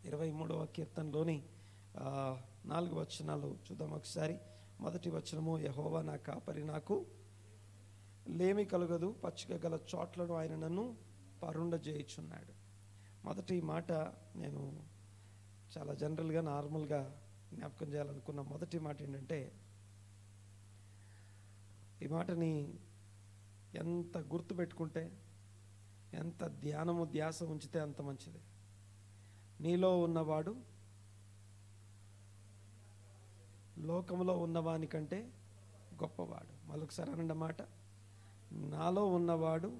23వ కీర్తనలోని 4 వచనాలు చూద్దాం ఒకసారి. మొదటి వచనము, యెహోవా నా కాపరి, నాకు లేమి కలుగదు, పచ్చిక గల చోట్లను ఆయన నన్ను పరుండజేయుచున్నాడు. మొదటి మాట నేను చాలా జనరల్గా నార్మల్గా జ్ఞాపకం చేయాలనుకున్న మొదటి మాట ఏంటంటే, ఈ మాటని ఎంత గుర్తుపెట్టుకుంటే, ఎంత ధ్యాస ఉంచితే అంత మంచిది. నీలో ఉన్నవాడు లోకంలో ఉన్నవాని కంటే గొప్పవాడు. మరొకసారి అనండి మాట, నాలో ఉన్నవాడు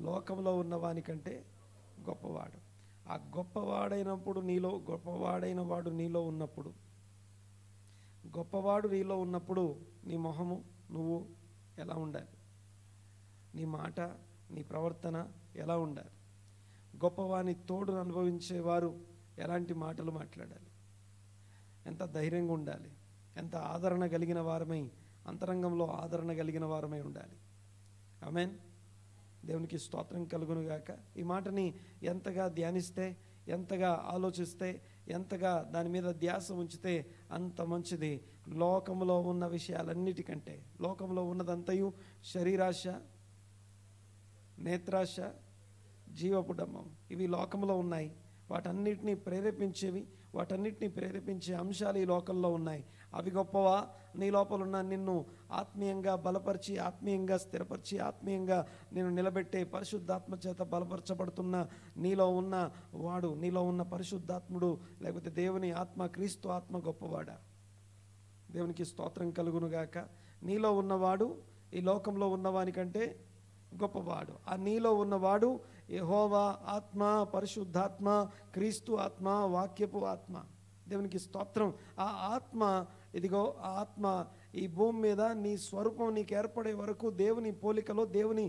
లోకంలో ఉన్నవాని కంటే గొప్పవాడు. ఆ గొప్పవాడైన వాడు నీలో ఉన్నప్పుడు, గొప్పవాడు నీలో ఉన్నప్పుడు నీ మొహము నువ్వు ఎలా ఉండాలి, నీ మాట నీ ప్రవర్తన ఎలా ఉండాలి, గొప్పవాని తోడును అనుభవించేవారు ఎలాంటి మాటలు మాట్లాడాలి, ఎంత ధైర్యంగా ఉండాలి, ఎంత ఆదరణ కలిగిన వారమై, అంతరంగంలో ఆదరణ కలిగిన వారమై ఉండాలి. ఆమేన్. దేవునికి స్తోత్రం కలుగునుగాక. ఈ మాటని ఎంతగా ధ్యానిస్తే, ఎంతగా ఆలోచిస్తే, ఎంతగా దాని మీద ధ్యాస ఉంచితే అంత మంచిది. లోకంలో ఉన్న విషయాలన్నిటికంటే, లోకంలో ఉన్నదంతయు శరీరాశ, నేత్రాశ, జీవపు డంబం, ఇవి లోకంలో ఉన్నాయి. వాటన్నిటినీ ప్రేరేపించే అంశాలు ఈ లోకంలో ఉన్నాయి. అవి గొప్పవా? నీ లోపల ఉన్న నిన్ను ఆత్మీయంగా బలపరిచి, ఆత్మీయంగా స్థిరపరిచి, ఆత్మీయంగా నేను నిలబెట్టే పరిశుద్ధాత్మ చేత బలపరచబడుతున్న నీలో ఉన్న పరిశుద్ధాత్ముడు, లేకపోతే దేవుని ఆత్మ, క్రీస్తు ఆత్మ గొప్పవాడా? దేవునికి స్తోత్రం కలుగునుగాక. నీలో ఉన్నవాడు ఈ లోకంలో ఉన్నవానికంటే గొప్పవాడు. ఆ నీలో ఉన్నవాడు యెహోవా ఆత్మ, పరిశుద్ధాత్మ, క్రీస్తు ఆత్మ, వాక్యపు ఆత్మ. దేవునికి స్తోత్రం. ఆ ఆత్మ, ఇదిగో ఆ ఆత్మ ఈ భూమి మీద నీ స్వరూపం నీకు ఏర్పడే వరకు, దేవుని పోలికలో, దేవుని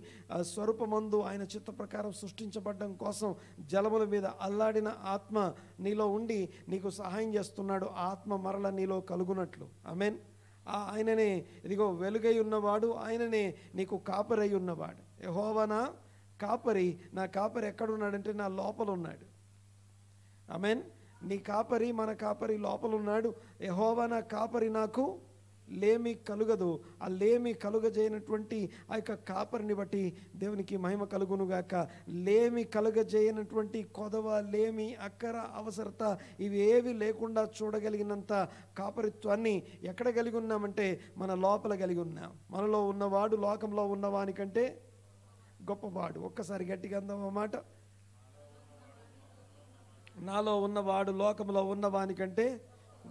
స్వరూపమందు ఆయన చిత్త ప్రకారం సృష్టించబడడం కోసం జలముల మీద అల్లాడిన ఆత్మ నీలో ఉండి నీకు సహాయం చేస్తున్నాడు. ఆ ఆత్మ మరల నీలో కలుగునట్లు. ఆమేన్. ఆయననే ఇదిగో వెలుగై ఉన్నవాడు, ఆయననే నీకు కాపరై ఉన్నవాడు. యెహోవా నా కాపరి. నా కాపరి ఎక్కడున్నాడంటే నా లోపల ఉన్నాడు. ఆమేన్. నీ కాపరి, మన కాపరి లోపల ఉన్నాడు. యెహోవా నా కాపరి, నాకు లేమి కలుగదు. ఆ లేమి కలుగజేయనటువంటి ఆ యొక్క కాపరిని బట్టి దేవునికి మహిమ కలుగునుగాక. లేమి కలుగజేయనటువంటి కొదవ, లేమి, అక్కర, అవసరత ఇవి ఏవి లేకుండా చూడగలిగినంత కాపరిత్వాన్ని ఎక్కడ కలిగి ఉన్నామంటే మన లోపల కలిగి ఉన్నాం. మనలో ఉన్నవాడు లోకంలో ఉన్నవానికంటే గొప్పవాడు. ఒక్కసారి గట్టిగా అందాం ఆ మాట. నాలో ఉన్నవాడు లోకంలో ఉన్నవానికంటే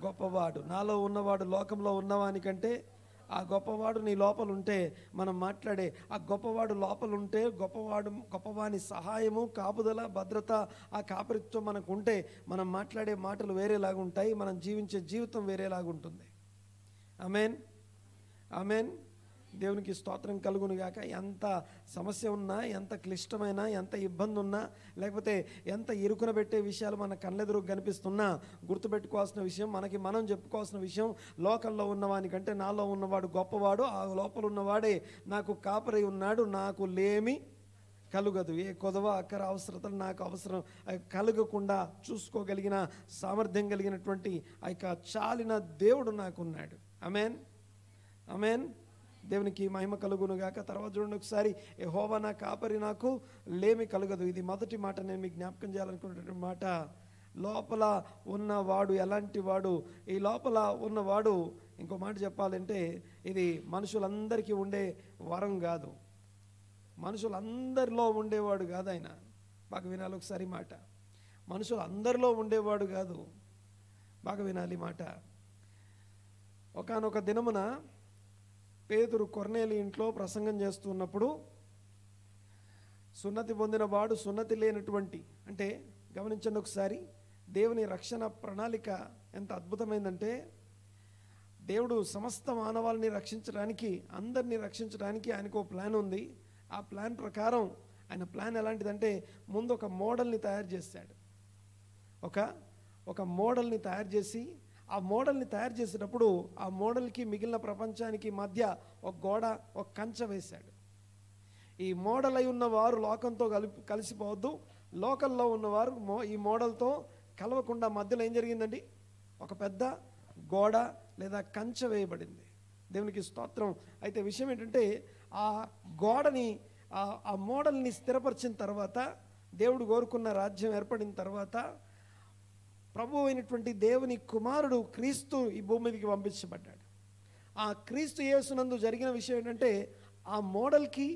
గొప్పవాడు. నాలో ఉన్నవాడు లోకంలో ఉన్నవానికంటే, ఆ గొప్పవాడు నీ లోపల ఉంటే, మనం మాట్లాడే ఆ గొప్పవాడు లోపల ఉంటే, గొప్పవాని సహాయము, కాపుదల, భద్రత, ఆ కాపరిత్వం మనకు ఉంటే, మనం మాట్లాడే మాటలు వేరేలాగా ఉంటాయి, మనం జీవించే జీవితం వేరేలాగా ఉంటుంది. ఆమేన్. ఆమేన్. దేవునికి స్తోత్రం కలుగునుగాక. ఎంత సమస్య ఉన్నా, ఎంత క్లిష్టమైన, ఎంత ఇబ్బంది ఉన్నా, లేకపోతే ఎంత ఇరుకున పెట్టే విషయాలు మన కళ్ళెదురు కనిపిస్తున్నా, గుర్తుపెట్టుకోవాల్సిన విషయం, మనకి మనం చెప్పుకోవాల్సిన విషయం, లోకంలో ఉన్నవానికంటే నాలో ఉన్నవాడు గొప్పవాడు. ఆ లోపల ఉన్నవాడే నాకు కాపరి ఉన్నాడు. నాకు లేమి కలుగదు. ఏ కొదవ, అక్కర, అవసరతలు నాకు అవసరం కలగకుండా చూసుకోగలిగిన సామర్థ్యం కలిగినటువంటి ఆ యొక్క చాలిన దేవుడు నాకున్నాడు. ఆమేన్. ఆమేన్. దేవునికి మహిమ కలుగునుగాక. తర్వాత చూడండి ఒకసారి, యెహోవా నా కాపరి, నాకు లేమి కలుగదు. ఇది మొదటి మాట. నేను మీకు జ్ఞాపకం చేయాలనుకున్నటువంటి మాట, లోపల ఉన్నవాడు ఎలాంటి వాడు? ఈ లోపల ఉన్నవాడు, ఇంకో మాట చెప్పాలంటే, ఇది మనుషులందరికీ ఉండే వరం కాదు, మనుషులందరిలో ఉండేవాడు కాదు ఆయన. బాగా వినాలి ఒకసారి మాట. మనుషులందరిలో ఉండేవాడు కాదు. బాగా వినాలి మాట. ఒకానొక దినమున పేతురు కొర్నేలి ఇంట్లో ప్రసంగం చేస్తున్నప్పుడు, సున్నతి పొందిన వాడు, సున్నతి లేనటువంటి, అంటే గమనించండి ఒకసారి, దేవుని రక్షణ ప్రణాళిక ఎంత అద్భుతమైందంటే, దేవుడు సమస్త మానవాళిని రక్షించడానికి, అందరినీ రక్షించడానికి ఆయనకు ఒక ప్లాన్ ఉంది. ఆ ప్లాన్ ప్రకారం ఆయన ప్లాన్ ఎలాంటిదంటే, ముందు ఒక మోడల్ని తయారు చేశాడు. ఒక మోడల్ని తయారు చేసి, ఆ మోడల్ని తయారు చేసేటప్పుడు ఆ మోడల్కి మిగిలిన ప్రపంచానికి మధ్య ఒక గోడ, ఒక కంచె వేశాడు. ఈ మోడల్ అయి ఉన్నవారు లోకంతో కలిసిపోవద్దు, లోకల్లో ఉన్నవారు ఈ మోడల్తో కలవకుండా మధ్యలో ఏం జరిగిందండి? ఒక పెద్ద గోడ లేదా కంచె వేయబడింది. దేవునికి స్తోత్రం. అయితే విషయం ఏంటంటే ఆ గోడని ఆ మోడల్ని స్థిరపరిచిన తర్వాత, దేవుడు కోరుకున్న రాజ్యం ఏర్పడిన తర్వాత, ప్రభు అయినటువంటి దేవుని కుమారుడు క్రీస్తు ఈ భూమి మీదకి పంపించబడ్డాడు. ఆ క్రీస్తు యేసునందు జరిగిన విషయం ఏంటంటే ఆ మోడల్కి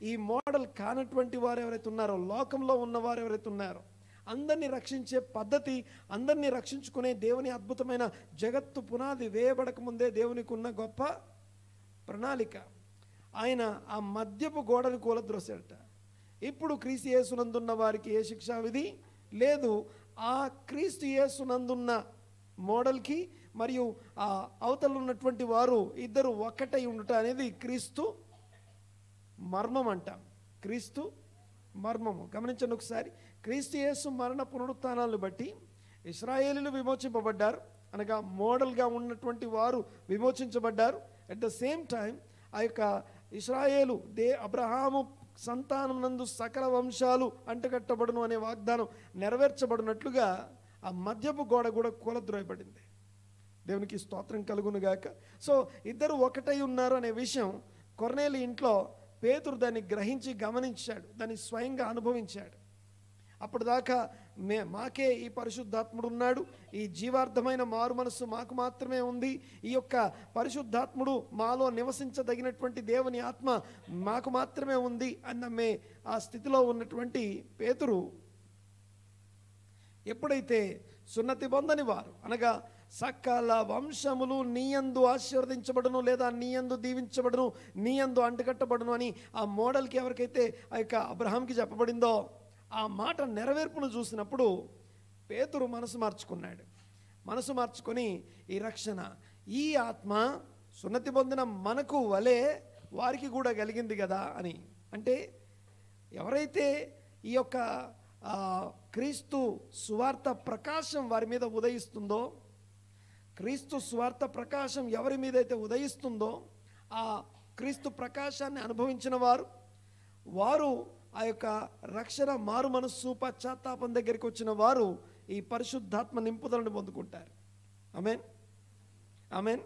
ఈ మోడల్ కానటువంటి వారు ఎవరైతే ఉన్నారో, లోకంలో ఉన్నవారు ఎవరైతే ఉన్నారో, అందరినీ రక్షించే పద్ధతి, అందరినీ రక్షించుకునే దేవుని అద్భుతమైన జగత్తు పునాది వేయబడక ముందే దేవునికి ఉన్న గొప్ప ప్రణాళిక. ఆయన ఆ మధ్యపు గోడను కూలద్రోశాడట. ఇప్పుడు క్రీస్తు యేసునందున్న వారికి ఏ శిక్షా విధి లేదు. ఆ క్రీస్తు యేసునందున్న మోడల్కి మరియు ఆ అవతల ఉన్నటువంటి వారు ఇద్దరు ఒక్కటై ఉండుట అనేది క్రీస్తు మర్మం అంటాం. క్రీస్తు మర్మము గమనించండి ఒకసారి. క్రీస్తు యేసు మరణ పునరుత్థానాలను బట్టి ఇశ్రాయేలీలు విమోచింపబడ్డారు, అనగా మోడల్గా ఉన్నటువంటి వారు విమోచించబడ్డారు. అట్ ద సేమ్ టైం ఆ యొక్క ఇశ్రాయేలు అబ్రహాము సంతానం నందు సకల వంశాలు అంటగట్టబడును అనే వాగ్దానం నెరవేర్చబడినట్లుగా ఆ మధ్యపు గోడ కూడా కూలద్రోయబడింది. దేవునికి స్తోత్రం కలుగునుగాక. సో ఇద్దరు ఒకటై ఉన్నారు అనే విషయం కొర్నేలి ఇంట్లో పేతురు దాన్ని గ్రహించి గమనించాడు, దాన్ని స్వయంగా అనుభవించాడు. అప్పుడు దాకా మాకే ఈ పరిశుద్ధాత్ముడు ఉన్నాడు, ఈ జీవార్థమైన మారు మనస్సు మాకు మాత్రమే ఉంది, ఈ యొక్క పరిశుద్ధాత్ముడు మాలో నివసించదగినటువంటి దేవుని ఆత్మ మాకు మాత్రమే ఉంది అని నమ్మే ఆ స్థితిలో ఉన్నటువంటి పేతురు ఎప్పుడైతే సున్నతి పొందని వారు, అనగా సకల వంశములు నీయందు ఆశీర్వదించబడును లేదా నీయందు దీవించబడును, నీయందు అంటుకట్టబడును అని ఆ మోడల్కి ఎవరికైతే ఆ యొక్క అబ్రహాంకి చెప్పబడిందో ఆ మాట నెరవేర్పును చూసినప్పుడు పేతురు మనసు మార్చుకున్నాడు. మనసు మార్చుకొని ఈ రక్షణ, ఈ ఆత్మ సున్నతి పొందిన మనకు వలె వారికి కూడా కలిగింది కదా అని. అంటే ఎవరైతే ఈ యొక్క క్రీస్తు సువార్త ప్రకాశం వారి మీద ఉదయిస్తుందో, క్రీస్తు సువార్త ప్రకాశం ఎవరి మీద అయితే ఉదయిస్తుందో ఆ క్రీస్తు ప్రకాశాన్ని అనుభవించిన వారు ఆ యొక్క రక్షణ మారు మనస్సు పశ్చాత్తాపం దగ్గరికి వచ్చిన వారు ఈ పరిశుద్ధాత్మ నింపుదలను పొందుకుంటారు. ఆమేన్, ఆమేన్.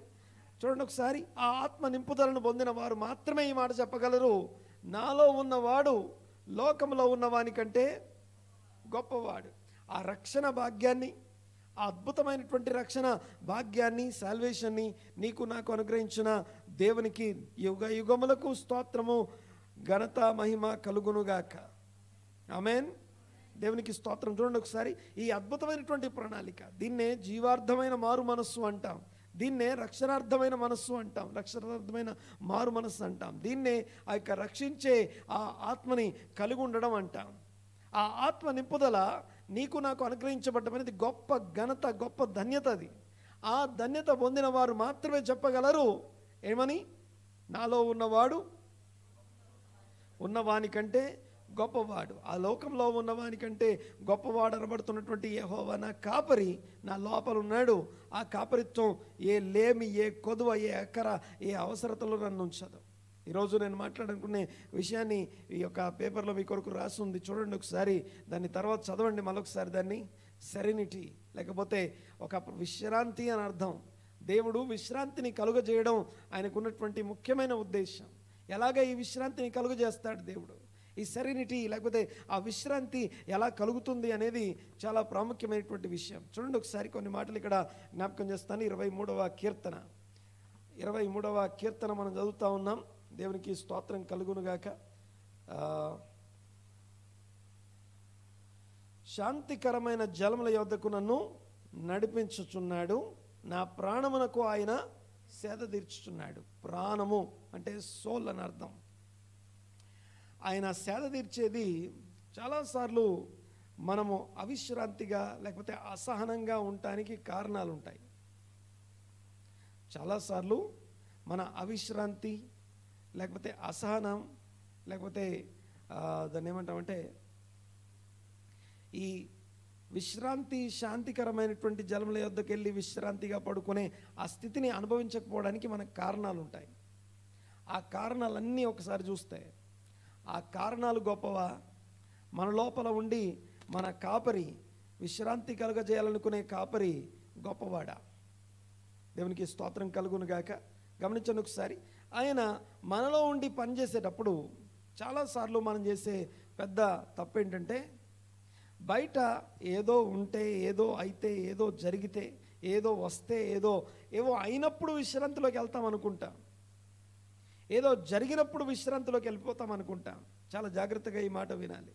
చూడండి ఒకసారి, ఆ ఆత్మ నింపుదలను పొందిన వారు మాత్రమే ఈ మాట చెప్పగలరు, నాలో ఉన్నవాడు లోకంలో ఉన్నవాని కంటే గొప్పవాడు. ఆ రక్షణ భాగ్యాన్ని, ఆ అద్భుతమైనటువంటి రక్షణ భాగ్యాన్ని, సాల్వేషన్ని నీకు నాకు అనుగ్రహించిన దేవునికి యుగ యుగములకు స్తోత్రము, ఘనత, మహిమ కలుగునుగాక. ఆమేన్. దేవునికి స్తోత్రం. చూడండి ఒకసారి, ఈ అద్భుతమైనటువంటి ప్రణాళిక, దీన్నే జీవార్థమైన మారు మనస్సు అంటాం, దీన్నే రక్షణార్థమైన మనస్సు అంటాం, రక్షణార్థమైన మారు మనస్సు అంటాం, దీన్నే ఆ యొక్క రక్షించే ఆ ఆత్మని కలిగి ఉండడం అంటాం. ఆ ఆత్మ నింపుదల నీకు నాకు అనుగ్రహించబడ్డమనేది గొప్ప ఘనత, గొప్ప ధన్యత. అది ఆ ధన్యత పొందిన వారు మాత్రమే చెప్పగలరు ఏమని, నాలో ఉన్నవాడు ఉన్నవానికంటే గొప్పవాడు, ఆ లోకంలో ఉన్నవానికంటే గొప్పవాడు అనబడుతున్నటువంటి యెహోవా నా కాపరి నా లోపల ఉన్నాడు. ఆ కాపరిత్వం ఏ లేమి, ఏ కొదువ, ఏ అక్కర, ఏ అవసరతలో నన్ను ఉంచదు. ఈరోజు నేను మాట్లాడుకునే విషయాన్ని ఈ యొక్క పేపర్లో మీ కొరకు రాసి ఉంది, చూడండి ఒకసారి, దాన్ని తర్వాత చదవండి మరొకసారి. దాన్ని సెరెనిటీ లేకపోతే ఒక విశ్రాంతి అని అర్థం. దేవుడు విశ్రాంతిని కలుగజేయడం ఆయనకున్నటువంటి ముఖ్యమైన ఉద్దేశం. ఎలాగ ఈ విశ్రాంతిని కలుగజేస్తాడు దేవుడు? ఈ సెరెనిటీ లేకపోతే ఆ విశ్రాంతి ఎలా కలుగుతుంది అనేది చాలా ప్రాముఖ్యమైనటువంటి విషయం. చూడండి ఒకసారి కొన్ని మాటలు ఇక్కడ జ్ఞాపకం చేస్తాను. 23వ కీర్తన, 23వ కీర్తన మనం చదువుతూ ఉన్నాం. దేవునికి స్తోత్రం కలుగునుగాక. శాంతికరమైన జలముల యొద్దకు నన్ను నడిపించుచున్నాడు, నా ప్రాణమునకు ఆయన సేద తీర్చుచున్నాడు. ప్రాణము అంటే సోల్ అని అర్థం. ఆయన సేద తీర్చేది చాలాసార్లు మనము అవిశ్రాంతిగా లేకపోతే అసహనంగా ఉండటానికి కారణాలు ఉంటాయి. చాలాసార్లు మన అవిశ్రాంతి లేకపోతే అసహనం లేకపోతే దాన్ని ఏమంటామంటే ఈ విశ్రాంతి, శాంతికరమైనటువంటి జలముల యొద్దకు వెళ్ళి విశ్రాంతిగా పడుకునే ఆ స్థితిని అనుభవించకపోవడానికి మనకు కారణాలు ఉంటాయి. ఆ కారణాలన్నీ ఒకసారి చూస్తే ఆ కారణాలు గొప్పవా, మన లోపల ఉండి మన కాపరి విశ్రాంతి కలుగజేయాలనుకునే కాపరి గొప్పవాడా? దేవునికి స్తోత్రం కలుగును గాక. గమనించండి ఒకసారి. ఆయన మనలో ఉండి పనిచేసేటప్పుడు చాలాసార్లు మనం చేసే పెద్ద తప్పు ఏంటంటే, బయట ఏదో ఉంటే, ఏదో అయితే, ఏదో జరిగితే, ఏదో వస్తే, ఏవో అయినప్పుడు విశ్రాంతిలోకి వెళ్తాం అనుకుంటాం. ఏదో జరిగినప్పుడు విశ్రాంతిలోకి వెళ్ళిపోతాం అనుకుంటాం. చాలా జాగ్రత్తగా ఈ మాట వినాలి.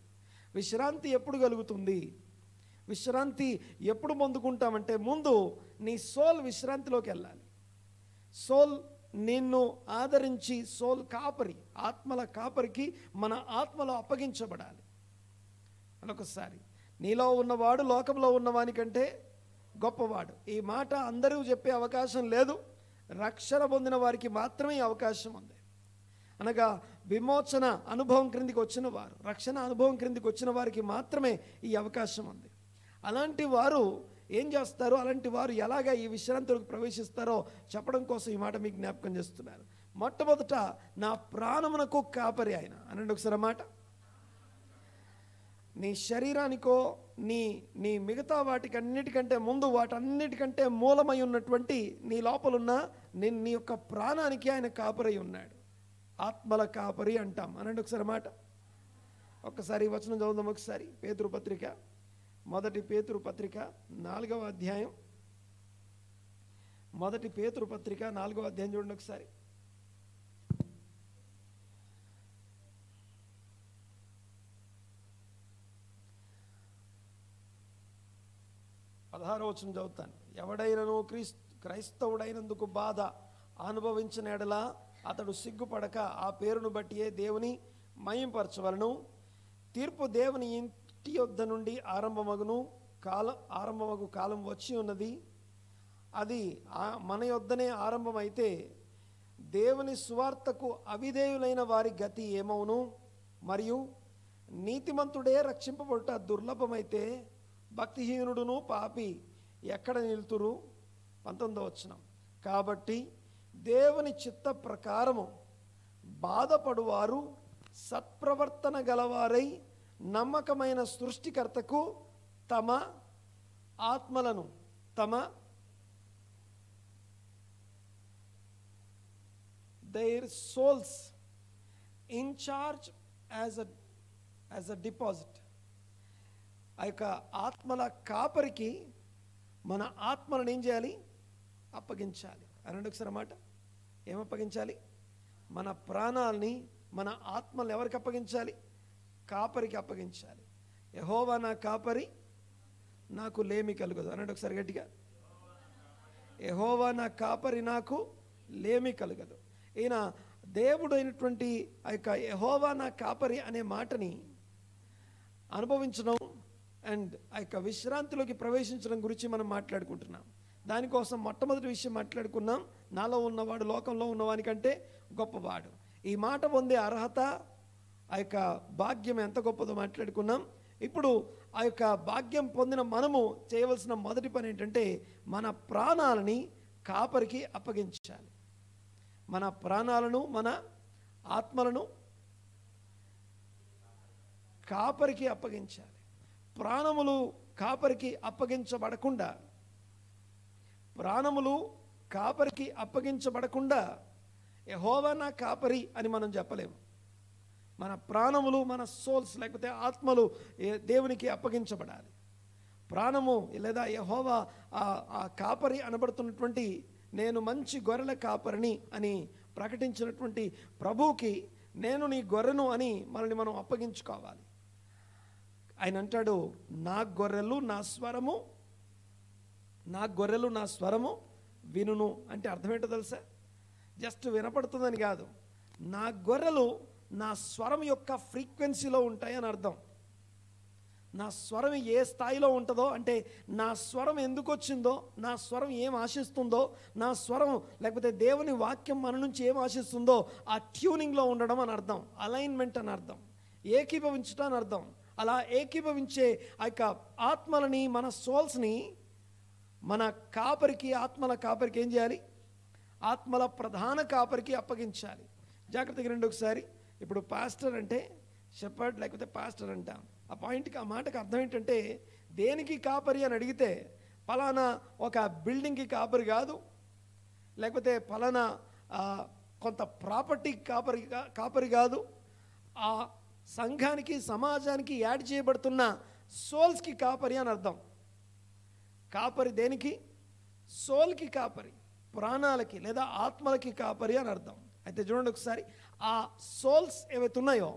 విశ్రాంతి ఎప్పుడు కలుగుతుంది? విశ్రాంతి ఎప్పుడు పొందుకుంటామంటే, ముందు నీ సోల్ విశ్రాంతిలోకి వెళ్ళాలి. సోల్ నిన్ను ఆదరించి, సోల్ కాపరి, ఆత్మల కాపరికి మన ఆత్మలో అప్పగించబడాలి. అనొకసారి, నీలో ఉన్నవాడు లోకంలో ఉన్నవానికంటే గొప్పవాడు. ఈ మాట అందరూ చెప్పే అవకాశం లేదు. రక్షణ పొందిన వారికి మాత్రమే ఈ అవకాశం ఉంది. అనగా విమోచన అనుభవం క్రిందికి వచ్చిన వారు, రక్షణ అనుభవం క్రిందికి వచ్చిన వారికి మాత్రమే ఈ అవకాశం ఉంది. అలాంటి వారు ఏం చేస్తారో, అలాంటి వారు ఎలాగ ఈ విశ్రాంతిలోకి ప్రవేశిస్తారో చెప్పడం కోసం ఈ మాట మీకు జ్ఞాపకం చేస్తున్నారు. మొట్టమొదట, నా ప్రాణమునకు కాపరి ఆయన అనండి ఒకసారి మాట. నీ శరీరానికో నీ మిగతా వాటికి అన్నిటికంటే ముందు, వాటన్నిటికంటే మూలమై ఉన్నటువంటి నీ లోపలున్న నీ యొక్క ప్రాణానికి ఆయన కాపరి ఉన్నాడు. ఆత్మల కాపరి అంటాం. అనండి ఒకసారి మాట. ఒక్కసారి వచనం చదువుదాం ఒకసారి. పేతురు పత్రిక, మొదటి పేతురు పత్రిక 4వ అధ్యాయం. మొదటి పేతురు పత్రిక 4వ అధ్యాయం చూడండి ఒకసారి. పదహారవ వచనం చదువుతాను. ఎవడైనను క్రైస్తవుడైనందుకు బాధ అనుభవించిన ఎడల అతడు సిగ్గుపడక ఆ పేరును బట్టియే దేవుని మహింపరచవలను. తీర్పు దేవుని ఇంటి యొద్ద నుండి ఆరంభమగు కాలం వచ్చి ఉన్నది. అది మన యొద్దనే ఆరంభమైతే దేవుని సువార్తకు అవిధేయులైన వారి గతి ఏమవును? మరియు నీతిమంతుడే రక్షింపబడుట దుర్లభమైతే భక్తిహీనుడును పాపి ఎక్కడ నిలుతురు? 19వ వచనం. కాబట్టి దేవుని చిత్త ప్రకారము బాధపడువారు సత్ప్రవర్తన గలవారై నమ్మకమైన సృష్టికర్తకు తమ ఆత్మలను, their souls in charge as a deposit. ఆ యొక్క ఆత్మల కాపరికి మన ఆత్మలను ఏం చేయాలి? అప్పగించాలి. అనండి ఒకసారి మాట. ఏం అప్పగించాలి? మన ప్రాణాలని, మన ఆత్మలను ఎవరికి అప్పగించాలి? కాపరికి అప్పగించాలి. యెహోవా నా కాపరి, నాకు లేమి కలుగదు. అనండి ఒకసారి గట్టిగా. యెహోవా నా కాపరి, నాకు లేమి కలుగదు. ఈయన దేవుడు అయినటువంటి ఆ యొక్క యెహోవా నా కాపరి అనే మాటని అనుభవించడం అండ్ ఆ యొక్క విశ్రాంతిలోకి ప్రవేశించడం గురించి మనం మాట్లాడుకుంటున్నాం. దానికోసం మొట్టమొదటి విషయం మాట్లాడుకున్నాం, నాలో ఉన్నవాడు లోకంలో ఉన్నవానికంటే గొప్పవాడు. ఈ మాట పొందే అర్హత, ఆ యొక్క భాగ్యం ఎంత గొప్పదో మాట్లాడుకున్నాం. ఇప్పుడు ఆ యొక్క భాగ్యం పొందిన మనము చేయవలసిన మొదటి పని ఏంటంటే, మన ప్రాణాలని కాపరికి అప్పగించాలి. మన ప్రాణాలను, మన ఆత్మలను కాపరికి అప్పగించాలి. ప్రాణములు కాపరికి అప్పగించబడకుండా యెహోవా నా కాపరి అని మనం చెప్పలేము. మన ప్రాణములు, మన సోల్స్ లేకపోతే ఆత్మలు దేవునికి అప్పగించబడాలి. ప్రాణము లేదా యెహోవా ఆ కాపరి అనబడుతున్నటువంటి, నేను మంచి గొర్రెల కాపరిని అని ప్రకటించినటువంటి ప్రభువుకి నేను నీ గొర్రెను అని మనల్ని మనం అప్పగించుకోవాలి. ఆయన అంటాడు, నా గొర్రెలు నా స్వరము వినును అంటే అర్థం ఏంటో తెలుసా? జస్ట్ వినపడుతుందని కాదు, నా గొర్రెలు నా స్వరం యొక్క ఫ్రీక్వెన్సీలో ఉంటాయి అని అర్థం. నా స్వరం ఏ స్థాయిలో ఉంటుందో అంటే, నా స్వరం ఎందుకు వచ్చిందో, నా స్వరం ఏం ఆశిస్తుందో, నా స్వరం లేకపోతే దేవుని వాక్యం మన నుంచి ఏం ఆశిస్తుందో ఆ ట్యూనింగ్లో ఉండడం అని అర్థం. అలైన్మెంట్ అని అర్థం, ఏకీభవించడం అని అర్థం. అలా ఏకీభవించే ఆ యొక్క ఆత్మలని, మన సోల్స్ని మన కాపరికి, ఆత్మల కాపరికి ఏం చేయాలి? ఆత్మల ప్రధాన కాపరికి అప్పగించాలి. జాగ్రత్తగా రండి ఒకసారి. ఇప్పుడు పాస్టర్ అంటే షెపర్డ్ లేకపోతే పాస్టర్ అంటాం. ఆ పాయింట్కి, ఆ మాటకు అర్థం ఏంటంటే, దేనికి కాపరి అని అడిగితే పలానా ఒక బిల్డింగ్కి కాపరి కాదు, లేకపోతే పలానా కొంత ప్రాపర్టీ కాపరి కాదు. ఆ సంఘానికి సమాజానికి యాడ్ చేయబడుతున్న సోల్స్కి కాపరి అని అర్థం. కాపరి దేనికి? సోల్కి కాపరి, ప్రాణాలకి లేదా ఆత్మలకి కాపరి అని అర్థం. అయితే చూడండి ఒకసారి, ఆ సోల్స్ ఏవైతే ఉన్నాయో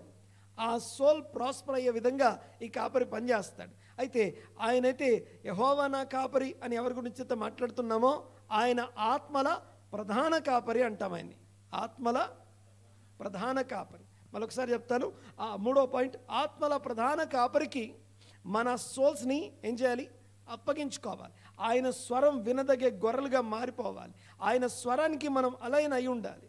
ఆ సోల్ ప్రాస్పర్ అయ్యే విధంగా ఈ కాపరి పనిచేస్తాడు. అయితే ఆయనైతే యెహోవా నా కాపరి అని ఎవరి గురించి అయితే మాట్లాడుతున్నామో ఆయన ఆత్మల ప్రధాన కాపరి అంటాం ఆయన్ని. ఆత్మల ప్రధాన కాపరి. మరొకసారి చెప్తాను, ఆ 3వ పాయింట్, ఆత్మల ప్రధాన కాపరికి మన సోల్స్ని ఏం చేయాలి? అప్పగించుకోవాలి. ఆయన స్వరం వినదగే గొర్రెలుగా మారిపోవాలి. ఆయన స్వరానికి మనం అలైన్ అయి ఉండాలి.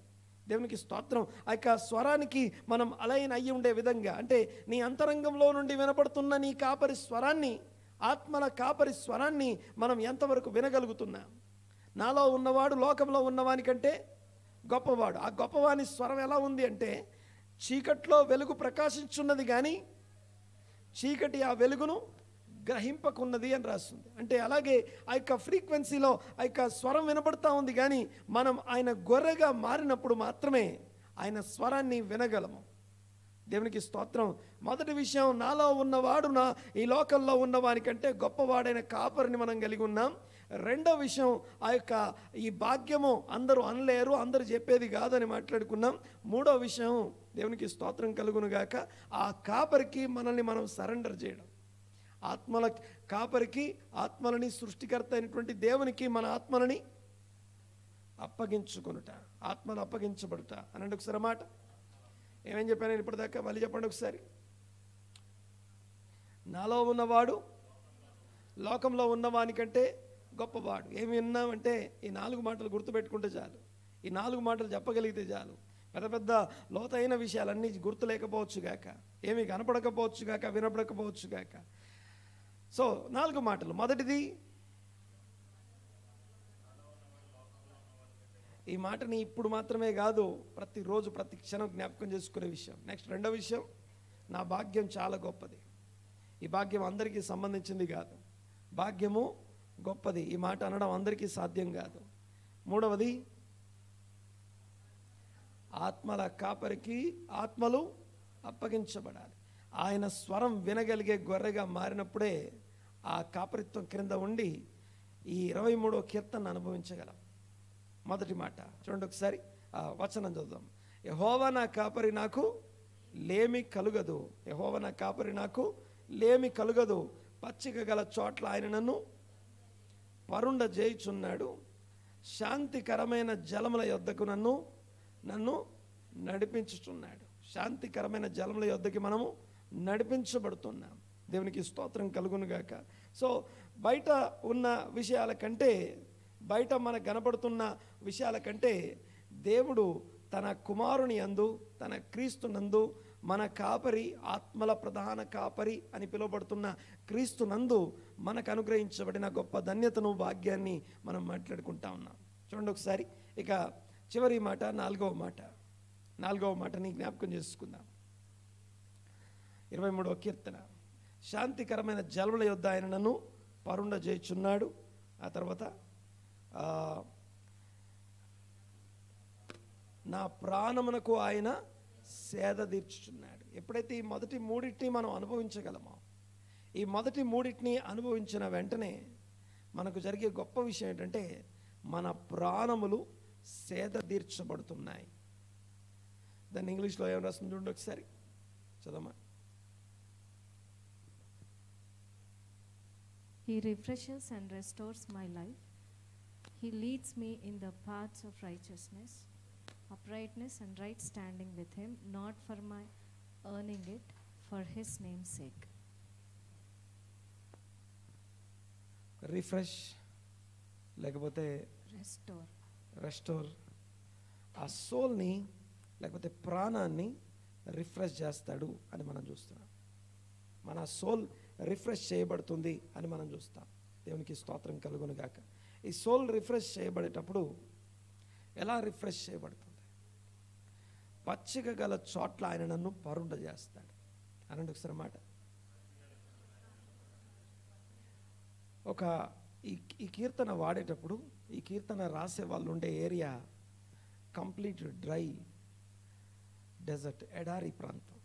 దేవునికి స్తోత్రం. ఆ యొక్క స్వరానికి మనం అలైన్ అయ్యి ఉండే విధంగా, అంటే నీ అంతరంగంలో నుండి వినపడుతున్న నీ కాపరి స్వరాన్ని, ఆత్మల కాపరి స్వరాన్ని మనం ఎంతవరకు వినగలుగుతున్నాం? నాలో ఉన్నవాడు లోకంలో ఉన్నవానికంటే గొప్పవాడు. ఆ గొప్పవాని స్వరం ఎలా ఉంది అంటే, చీకట్లో వెలుగు ప్రకాశించున్నది కానీ చీకటి ఆ వెలుగును గ్రహింపకున్నది అని రాస్తుంది. అంటే అలాగే ఆ యొక్క ఫ్రీక్వెన్సీలో ఆ యొక్క స్వరం వినపడతా ఉంది, కానీ మనం ఆయన గొర్రెగా మారినప్పుడు మాత్రమే ఆయన స్వరాన్ని వినగలము. దేవునికి స్తోత్రం. మొదటి విషయం, నాలో ఉన్నవాడు ఈ లోకంలో ఉన్నవానికంటే గొప్పవాడైన కాపరిని మనం కలిగి ఉన్నాం. రెండో విషయం, ఆ యొక్క ఈ భాగ్యము అందరూ అనలేరు, అందరూ చెప్పేది కాదని మాట్లాడుకున్నాం. మూడో విషయం, దేవునికి స్తోత్రం కలుగునుగాక, ఆ కాపరికి మనల్ని మనం సరెండర్ చేయడం. ఆత్మల కాపరికి, ఆత్మలని సృష్టికర్త అయినటువంటి దేవునికి మన ఆత్మలని అప్పగించుకొనుట, ఆత్మలు అప్పగించబడుట అనండి. ఒకసారి మాట ఏమేం చెప్పాను నేను ఇప్పటిదాకా? మళ్ళీ చెప్పండి ఒకసారి. నాలో ఉన్నవాడు లోకంలో ఉన్నవానికంటే గొప్పవాడు. ఏమి విన్నామంటే ఈ 4 మాటలు గుర్తుపెట్టుకుంటే చాలు. ఈ 4 మాటలు చెప్పగలిగితే చాలు. పెద్ద పెద్ద లోతైన విషయాలన్నీ గుర్తులేకపోవచ్చు గాక, ఏమి కనపడకపోవచ్చు గాక, వినపడకపోవచ్చు గాక. సో 4 మాటలు. మొదటిది, ఈ మాటని ఇప్పుడు మాత్రమే కాదు, ప్రతిరోజు ప్రతి క్షణం జ్ఞాపకం చేసుకునే విషయం. నెక్స్ట్ రెండో విషయం, నా భాగ్యం చాలా గొప్పది. ఈ భాగ్యం అందరికీ సంబంధించింది కాదు, భాగ్యము గొప్పది. ఈ మాట అనడం అందరికీ సాధ్యం కాదు. మూడవది, ఆత్మల కాపరికి ఆత్మలు అప్పగించబడాలి. ఆయన స్వరం వినగలిగే గొర్రెగా మారినప్పుడే ఆ కాపరిత్వం క్రింద ఉండి ఈ 23వ కీర్తన అనుభవించగలం. మొదటి మాట చూడండి ఒకసారి, వచనం చదువుదాం. యెహోవా నా కాపరి, నాకు లేమి కలుగదు. యెహోవా నా కాపరి, నాకు లేమి కలుగదు. పచ్చిక గల చోట్ల ఆయన నన్ను పరుండ చేయుచున్నాడు. శాంతికరమైన జలముల యొద్దకు నన్ను నడిపించుచున్నాడు. శాంతికరమైన జలముల యొద్దకి మనము నడిపించబడుతున్నాం. దేవునికి స్తోత్రం కలుగునుగాక. సో బయట ఉన్న విషయాల కంటే, బయట మనకు కనపడుతున్న విషయాల కంటే దేవుడు తన కుమారుని యందు, తన క్రీస్తునందు, మన కాపరి, ఆత్మల ప్రధాన కాపరి అని పిలువబడుతున్న క్రీస్తునందు మనకు అనుగ్రహించబడిన గొప్ప ధన్యతను, భాగ్యాన్ని మనం మాట్లాడుకుంటా ఉన్నాం. చూడండి ఒకసారి. ఇక చివరి మాట, 4వ మాట. 4వ మాటని జ్ఞాపకం చేసుకుందాం. 23వ కీర్తన. శాంతికరమైన జలముల యొద్ద ఆయన నన్ను పరుండ చేయుచున్నాడు. ఆ తర్వాత నా ప్రాణమునకు ఆయన సేద తీర్చుచున్నాడు. ఎప్పుడైతే ఈ మొదటి మూడింటిని మనం అనుభవించగలమో, ఈ మొదటి మూడింటిని అనుభవించిన వెంటనే మనకు జరిగే గొప్ప విషయం ఏంటంటే, మన ప్రాణములు సేద తీర్చబడుతున్నాయి. దాన్ని ఇంగ్లీష్లో ఏం రాస్తుంది చూడండి ఒకసారి, చదవమా. He refreshes and restores my life. He leads me in the paths of righteousness, uprightness and right standing with him, not for my earning it, for his name's sake. Refresh లేకపోతే రెస్టోర్, ఆ సోల్ని లేకపోతే ప్రాణాన్ని refresh చేస్తాడు అని మనం చూస్తున్నాం. మన soul refresh చేయబడుతుంది అని మనం చూస్తాం. దేవునికి స్తోత్రం కలుగును గాక. ఈ సోల్ రిఫ్రెష్ చేయబడేటప్పుడు ఎలా రిఫ్రెష్ చేయబడుతుంది? పచ్చిక గల చోట్ల ఆయన నన్ను పరుండ చేస్తాడు అనండి ఒకసారి మాట. ఒక ఈ ఈ కీర్తన వాడేటప్పుడు, ఈ కీర్తన రాసే వాళ్ళు ఉండే ఏరియా కంప్లీట్ డ్రై డెజర్ట్, ఎడారి ప్రాంతం.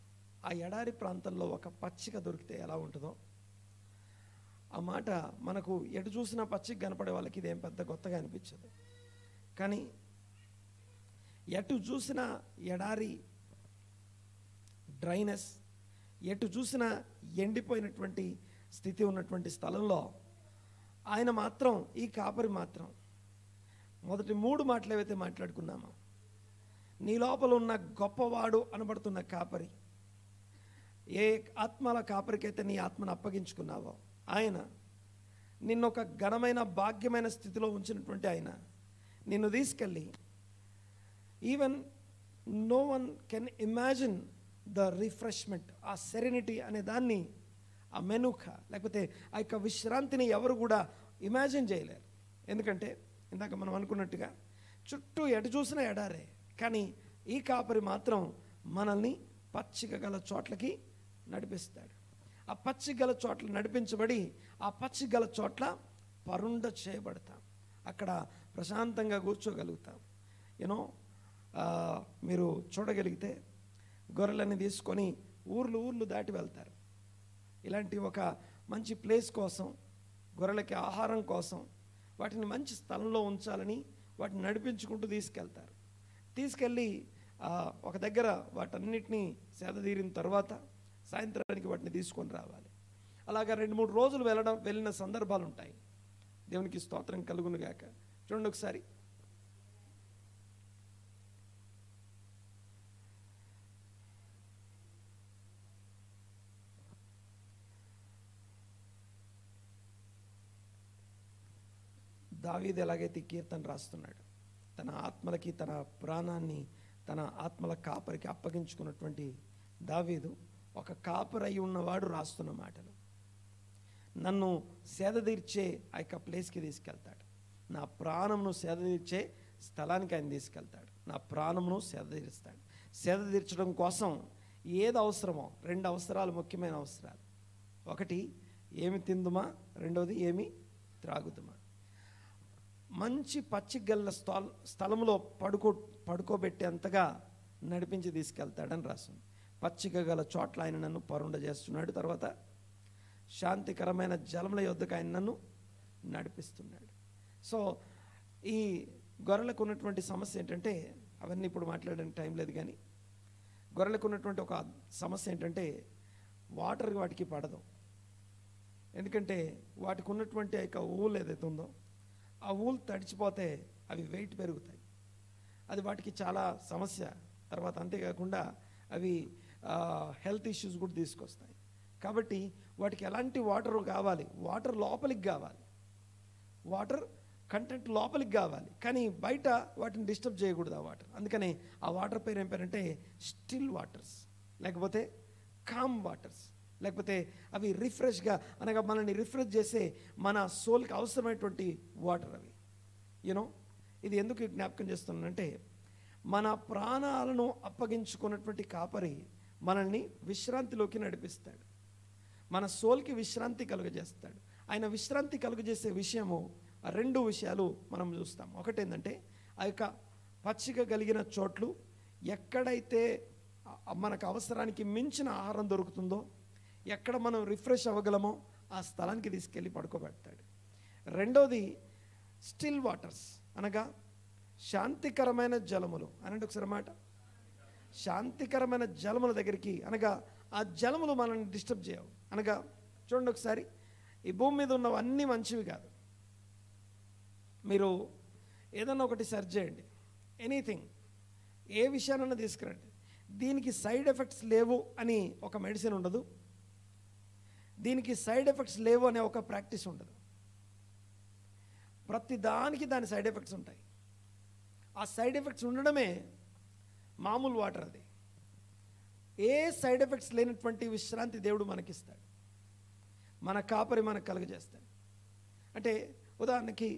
ఆ ఎడారి ప్రాంతంలో ఒక పచ్చిక దొరికితే ఎలా ఉంటుందో, ఆ మాట మనకు ఎటు చూసినా పచ్చిక కనపడే వాళ్ళకి ఇదేం పెద్ద కొత్తగా అనిపించదు. కానీ ఎటు చూసినా ఎడారి డ్రైనెస్, ఎటు చూసినా ఎండిపోయినటువంటి స్థితి ఉన్నటువంటి స్థలంలో ఆయన మాత్రం, ఈ కాపరి మాత్రం మొదటి 3 మాటలు ఏవైతే మాట్లాడుకున్నామో, నీ లోపల ఉన్న గొప్పవాడు అనబడుతున్న కాపరి, ఏ ఆత్మల కాపరికైతే నీ ఆత్మను అప్పగించుకున్నావో ఆయన, నిన్నొక ఘనమైన భాగ్యమైన స్థితిలో ఉంచినటువంటి ఆయన నిన్ను తీసుకెళ్ళి, even know one can imagine the refreshment, ఆ సెరెనిటీ అనే దాన్ని, ఆ మెనుఖ లేకపోతే ఆ యొక్క విశ్రాంతిని ఎవరు కూడా ఇమాజిన్ చేయలేరు. ఎందుకంటే ఇందాక మనం అనుకున్నట్టుగా చుట్టూ ఎటు చూసినా ఎడారే, కానీ ఈ కాపరి మాత్రం మనల్ని పచ్చిక గల చోట్లకి నడిపిస్తాడు. ఆ పచ్చిక గల చోట్ల నడిపించబడి, ఆ పచ్చిక గల చోట్ల పరుండ చేయబడతాం, అక్కడ ప్రశాంతంగా కూర్చోగలుగుతాం. యూనో మీరు చూడగలిగితే గొర్రెలని తీసుకొని ఊర్లు దాటి వెళ్తారు. ఇలాంటి ఒక మంచి ప్లేస్ కోసం, గొర్రెలకి ఆహారం కోసం వాటిని మంచి స్థలంలో ఉంచాలని వాటిని నడిపించుకుంటూ తీసుకెళ్తారు. తీసుకెళ్ళి ఒక దగ్గర వాటన్నిటినీ సేదతీరిన తర్వాత సాయంత్రానికి వాటిని తీసుకొని రావాలి. అలాగా 2-3 రోజులు వెళ్ళిన సందర్భాలు ఉంటాయి. దేవునికి స్తోత్రం కలుగును గాక. చూడండి ఒకసారి, దావీదు ఎలాగైతే కీర్తన రాస్తున్నాడు, తన ఆత్మలకి, తన ప్రాణాన్ని, తన ఆత్మల కాపరికి అప్పగించుకున్నటువంటి దావీదు ఒక కాపరి అయి ఉన్నవాడు రాస్తున్న మాటలు. నన్ను సేదతీర్చే ఆ యొక్క ప్లేస్కి తీసుకెళ్తాడు, నా ప్రాణమును సేదతీర్చే స్థలానికి ఆయన తీసుకెళ్తాడు, నా ప్రాణమును సేదతీరుస్తాడు. సేదతీర్చడం కోసం ఏది అవసరమో 2 అవసరాలు, ముఖ్యమైన అవసరాలు. ఒకటి ఏమి తిందుమా, రెండోది ఏమి త్రాగుదుమా. మంచి పచ్చిగల్ల స్థలంలో పడుకోబెట్టేంతగా నడిపించి తీసుకెళ్తాడని రాస్తుంది. పచ్చిక గల చోట్ల ఆయన నన్ను పరుండ చేస్తున్నాడు. తర్వాత శాంతికరమైన జలముల యొద్దకు ఆయన నన్ను నడిపిస్తున్నాడు. సో ఈ గొర్రెలకు ఉన్నటువంటి సమస్య ఏంటంటే, అవన్నీ ఇప్పుడు మాట్లాడడానికి టైం లేదు, కానీ గొర్రెలకు ఉన్నటువంటి ఒక సమస్య ఏంటంటే వాటర్ వాటికి పడదు. ఎందుకంటే వాటికి ఉన్నటువంటి ఆ యొక్క ఊలు ఏదైతే ఉందో, ఆ ఊలు తడిచిపోతే అవి వెయిట్ పెరుగుతాయి. అది వాటికి చాలా సమస్య. తర్వాత అంతేకాకుండా అవి హెల్త్ ఇష్యూస్ కూడా తీసుకొస్తాయి. కాబట్టి వాటికి ఎలాంటి వాటర్ కావాలి, వాటర్ లోపలికి కావాలి, వాటర్ కంటెంట్ లోపలికి కావాలి, కానీ బయట వాటిని డిస్టర్బ్ చేయకూడదు ఆ వాటర్. అందుకని ఆ వాటర్ పేరు ఏం పేరంటే స్టిల్ వాటర్స్, లేకపోతే కామ్ వాటర్స్, లేకపోతే అవి రిఫ్రెష్గా, అనగా మనల్ని రిఫ్రెష్ చేసే మన సోల్కి అవసరమైనటువంటి వాటర్ అవి. యూనో ఇది ఎందుకు జ్ఞాపకం చేస్తున్నానంటే, మన ప్రాణాలను అప్పగించుకున్నటువంటి కాపరి మనల్ని విశ్రాంతిలోకి నడిపిస్తాడు, మన సోల్కి విశ్రాంతి కలుగజేస్తాడు. ఆయన విశ్రాంతి కలుగజేసే విషయము 2 విషయాలు మనం చూస్తాం. ఒకటేంటంటే ఆ యొక్క పచ్చిక కలిగిన చోట్లు, ఎక్కడైతే మనకు అవసరానికి మించిన ఆహారం దొరుకుతుందో, ఎక్కడ మనం రిఫ్రెష్ అవ్వగలమో ఆ స్థలానికి తీసుకెళ్ళి పడుకోబెడతాడు. రెండోది స్టిల్ వాటర్స్, అనగా శాంతికరమైన జలములు. అనంటే ఒకసారి మాట, శాంతికరమైన జలముల దగ్గరికి, అనగా ఆ జలములు మనల్ని డిస్టర్బ్ చేయవు. అనగా చూడండి ఒకసారి, ఈ భూమి మీద ఉన్నవన్నీ మంచివి కాదు. మీరు ఏదన్నా ఒకటి సెర్చ్ చేయండి, ఎనీథింగ్, ఏ విషయానన్నా తీసుకురండి, దీనికి సైడ్ ఎఫెక్ట్స్ లేవు అని ఒక మెడిసిన్ ఉండదు, దీనికి సైడ్ ఎఫెక్ట్స్ లేవు అనే ఒక ప్రాక్టీస్ ఉండదు. ప్రతి దానికి దాని సైడ్ ఎఫెక్ట్స్ ఉంటాయి. ఆ సైడ్ ఎఫెక్ట్స్ ఉండడమే మామూలు వాటర్. అది ఏ సైడ్ ఎఫెక్ట్స్ లేనటువంటి విశ్రాంతి దేవుడు మనకిస్తాడు, మన కాపరి మనకు కలుగజేస్తాడు. అంటే ఉదాహరణకి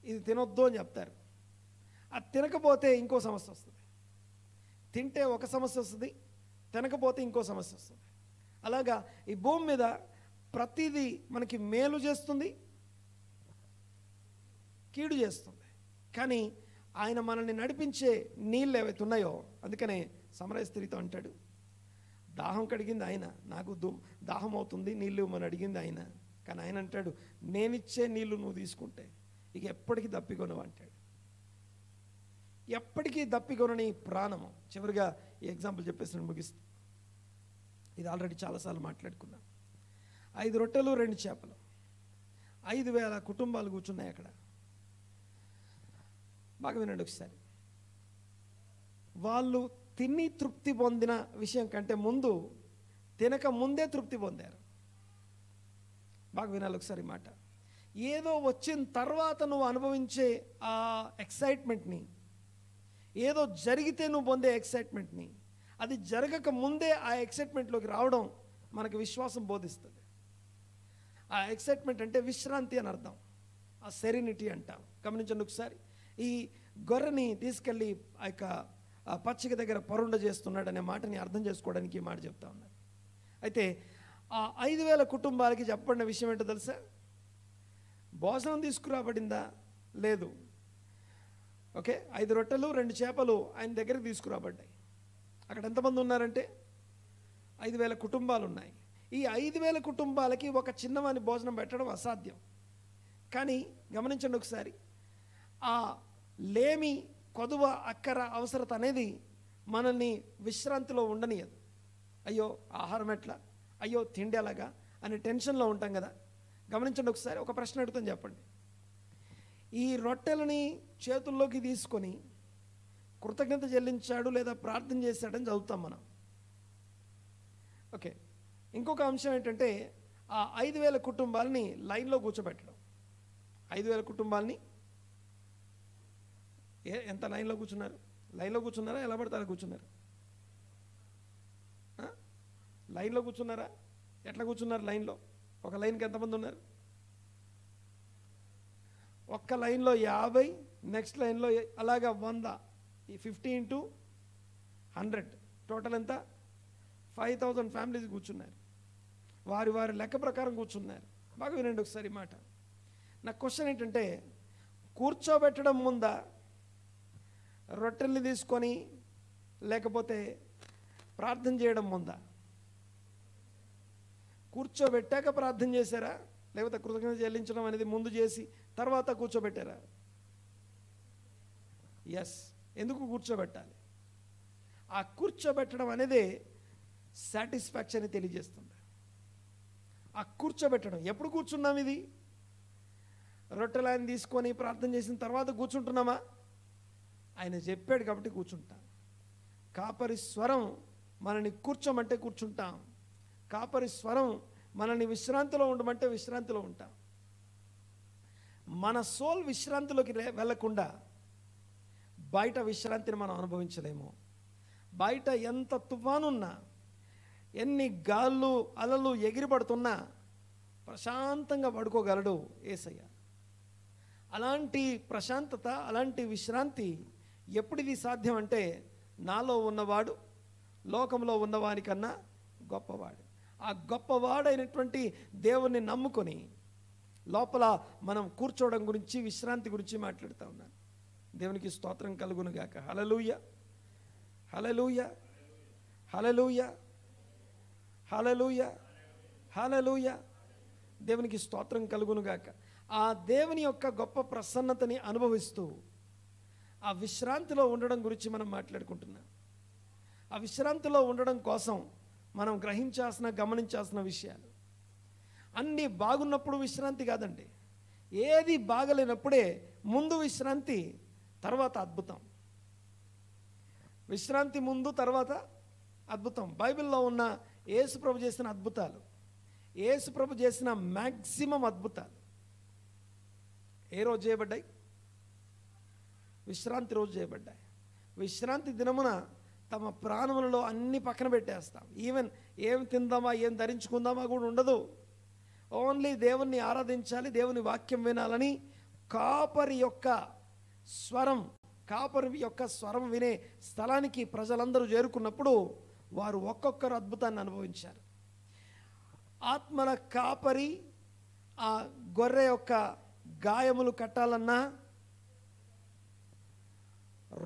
ఇది తినొద్దు అని చెప్తారు, అది తినకపోతే ఇంకో సమస్య వస్తుంది, తింటే ఒక సమస్య వస్తుంది, తినకపోతే ఇంకో సమస్య వస్తుంది. అలాగా ఈ భూమి మీద ప్రతిదీ మనకి మేలు చేస్తుంది, కీడు చేస్తుంది. కానీ ఆయన మనల్ని నడిపించే నీళ్ళు ఏవైతే ఉన్నాయో, అందుకనే సమరయ స్త్రీతో అంటాడు, దాహం కడిగింది ఆయన, నాకు దాహం అవుతుంది, నీళ్ళు ఇవ్వమని అడిగింది ఆయన. కానీ ఆయన అంటాడు, నేనిచ్చే నీళ్ళు నువ్వు తీసుకుంటే ఇక ఎప్పటికీ దప్పికొనవు అంటాడు. ఎప్పటికీ దప్పికొనని ప్రాణము. చివరిగా ఈ ఎగ్జాంపుల్ చెప్పేసి నేను ముగిస్తాను. ఇది ఆల్రెడీ చాలాసార్లు మాట్లాడుకున్నాం. 5 రొట్టెలు 2 చేపలు, 5,000 కుటుంబాలు కూర్చున్నాయి అక్కడ. బాగా వినండి ఒకసారి. వాళ్ళు తిని తృప్తి పొందిన విషయం కంటే ముందు, తినక ముందే తృప్తి పొందారు. బాగా వినాలి ఒకసారి మాట. ఏదో వచ్చిన తర్వాత నువ్వు అనుభవించే ఆ ఎక్సైట్మెంట్ని, ఏదో జరిగితే నువ్వు పొందే ఎక్సైట్మెంట్ని, అది జరగక ముందే ఆ ఎక్సైట్మెంట్లోకి రావడం మనకు విశ్వాసం బోధిస్తుంది. ఆ ఎక్సైట్మెంట్ అంటే విశ్రాంతి అని అర్థం, ఆ సెరెనిటీ అంటాం. గమనించండి ఒకసారి. ఈ గొర్రెని తీసుకెళ్ళి ఆ యొక్క పచ్చిక దగ్గర పరుండ చేస్తున్నాడు అనే మాటని అర్థం చేసుకోవడానికి ఈ మాట చెప్తా ఉన్నాను. అయితే ఆ 5,000 కుటుంబాలకి చెప్పబడిన విషయం ఏంటో తెలుసా? భోజనం తీసుకురాబడిందా? లేదు. ఓకే, 5 రొట్టెలు 2 చేపలు ఆయన దగ్గరికి తీసుకురాబడ్డాయి. అక్కడ ఎంతమంది ఉన్నారంటే 5,000 కుటుంబాలు ఉన్నాయి. ఈ 5,000 కుటుంబాలకి ఒక చిన్నవాని భోజనం పెట్టడం అసాధ్యం. కానీ గమనించండి ఒకసారి, ఆ లేమి, కొదువ, అక్కర, అవసరత అనేది మనల్ని విశ్రాంతిలో ఉండనియదు. అయ్యో ఆహారం ఎట్లా, అయ్యో తిండి ఎలాగా అనే టెన్షన్లో ఉంటాం కదా. గమనించండి ఒకసారి. ఒక ప్రశ్న అడుగుతాను, చెప్పండి. ఈ రొట్టెలని చేతుల్లోకి తీసుకొని కృతజ్ఞత చెల్లించాడు లేదా ప్రార్థన చేశాడని చదువుతాం మనం. ఓకే, ఇంకొక అంశం ఏంటంటే ఆ 5,000 కుటుంబాలని లైన్లో కూర్చోబెట్టడం. 5,000 కుటుంబాలని ఎంత లైన్లో కూర్చున్నారు? లైన్లో కూర్చున్నారా? ఎలా పడతారా కూర్చున్నారు? లైన్లో కూర్చున్నారా? ఎట్లా కూర్చున్నారు లైన్లో? ఒక లైన్కి ఎంతమంది ఉన్నారు? ఒక్క లైన్లో 50, నెక్స్ట్ లైన్లో అలాగా 100. ఈ 50 into 100 టోటల్ ఎంత? 5,000 ఫ్యామిలీస్ కూర్చున్నారు. వారి వారి లెక్క ప్రకారం కూర్చున్నారు. బాగా వినండి ఒకసారి మాట. నా క్వశ్చన్ ఏంటంటే, కూర్చోబెట్టడం ముందా, రొట్టెల్ని తీసుకొని లేకపోతే ప్రార్థన చేయడం ముందా? కూర్చోబెట్టాక ప్రార్థన చేశారా, లేకపోతే కృతజ్ఞత చెల్లించడం అనేది ముందు చేసి తర్వాత కూర్చోబెట్టారా? ఎస్. ఎందుకు కూర్చోబెట్టాలి? ఆ కూర్చోబెట్టడం అనేది సాటిస్ఫాక్షన్ తెలియజేస్తుంది. ఆ కూర్చోబెట్టడం. ఎప్పుడు కూర్చున్నాం? ఇది రొట్టెలు ఆయన తీసుకొని ప్రార్థన చేసిన తర్వాత కూర్చుంటున్నామా? ఆయన చెప్పాడు కాబట్టి కూర్చుంటాం. కాపరి స్వరం మనల్ని కూర్చోమంటే కూర్చుంటాం. కాపరి స్వరం మనల్ని విశ్రాంతిలో ఉండమంటే విశ్రాంతిలో ఉంటాం. మన సోల్ విశ్రాంతిలోకి వెళ్ళకుండా బయట విశ్రాంతిని మనం అనుభవించలేము. బయట ఎంత తుఫానున్నా, ఎన్ని గాళ్ళు అలలు ఎగిరిపడుతున్నా ప్రశాంతంగా పడుకోగలడు యేసయ్య. అలాంటి ప్రశాంతత, అలాంటి విశ్రాంతి ఎప్పుడిది సాధ్యం అంటే, నాలో ఉన్నవాడు లోకంలో ఉన్నవానికన్నా గొప్పవాడు. ఆ గొప్పవాడైనటువంటి దేవుణ్ణి నమ్ముకొని లోపల మనం కూర్చోవడం గురించి, విశ్రాంతి గురించి మాట్లాడుతూ ఉన్నాను. దేవునికి స్తోత్రం కలుగును గాక. హల్లెలూయా, హల్లెలూయా, హల్లెలూయా, హల్లెలూయా, హల్లెలూయా. దేవునికి స్తోత్రం కలుగును గాక. ఆ దేవుని యొక్క గొప్ప ప్రసన్నతని అనుభవిస్తూ ఆ విశ్రాంతిలో ఉండడం గురించి మనం మాట్లాడుకుంటున్నాం. ఆ విశ్రాంతిలో ఉండడం కోసం మనం గ్రహించాల్సిన, గమనించాల్సిన విషయాలు అన్నీ బాగున్నప్పుడు విశ్రాంతి కాదండి. ఏది బాగలేనప్పుడే ముందు విశ్రాంతి, తర్వాత అద్భుతం. విశ్రాంతి ముందు, తర్వాత అద్భుతం. బైబిల్లో ఉన్న యేసుప్రభు చేసిన అద్భుతాలు, యేసుప్రభు చేసిన మ్యాక్సిమం అద్భుతాలు ఏ రోజు చేయబడ్డాయి? విశ్రాంతి రోజు చేయబడ్డాయి. విశ్రాంతి దినమున తమ ప్రాణములలో అన్ని పక్కన పెట్టేస్తాం. ఈవెన్ ఏం తిందామా, ఏం ధరించుకుందామా కూడా ఉండదు. ఓన్లీ దేవుణ్ణి ఆరాధించాలి, దేవుని వాక్యం వినాలని కాపరి యొక్క స్వరం వినే స్థలానికి ప్రజలందరూ చేరుకున్నప్పుడు వారు ఒక్కొక్కరు అద్భుతాన్ని అనుభవించారు. ఆత్మల కాపరి ఆ గొర్రె యొక్క గాయములు కట్టాలన్నా,